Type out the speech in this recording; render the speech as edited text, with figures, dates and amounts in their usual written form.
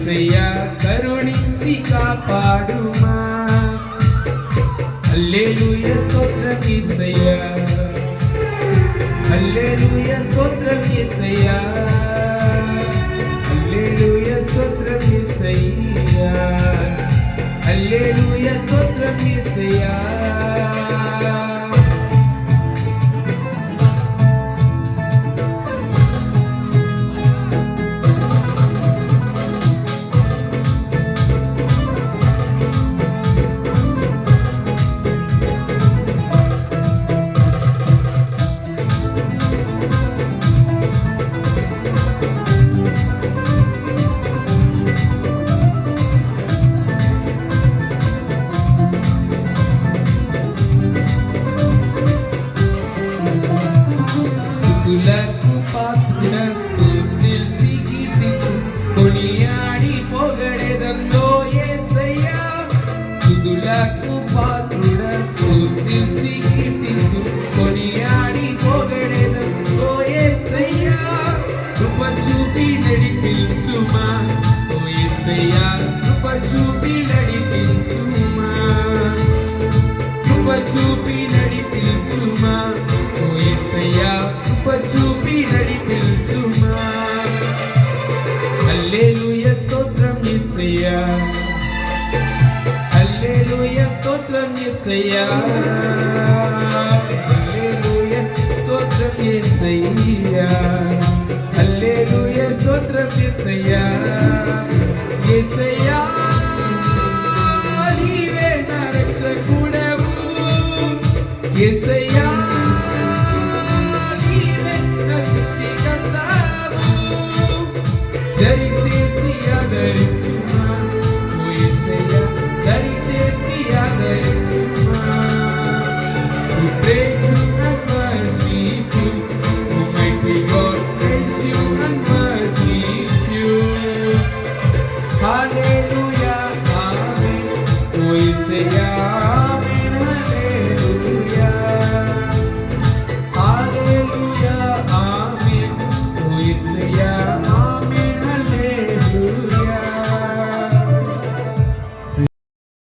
యేసయ్యా కరుణించి కాపాడుమా. హల్లెలూయా స్తోత్రం యేసయ్యా, హల్లెలూయా స్తోత్రం యేసయ్యా, హల్లెలూయా స్తోత్రం యేసయ్యా, హల్లెలూయా స్తోత్రం యేసయ్యా. స్తుతులకు పాత్రుడ స్తుతించి కీర్తించు కొనియాడి పొగడెదలో యేసయ్యా. స్తుతులకు పాత్రుడ స్తుతించి కీర్తించు కొనియాడి పొగడెదలో యేసయ్యా. కృప చూపి నడిపించుమా ఓ యేసయ్యా, కృప చూపి నడిపించుమా, కృప చూపి నడిపించుమా ఓ యేసయ్యా, కృప చూపి నడిపించుమా. హల్లెలూయా స్తోత్రం యేసయ్యా, హల్లెలూయా స్తోత్రం యేసయ్యా, హల్లెలూయా స్తోత్రం యేసయ్యా.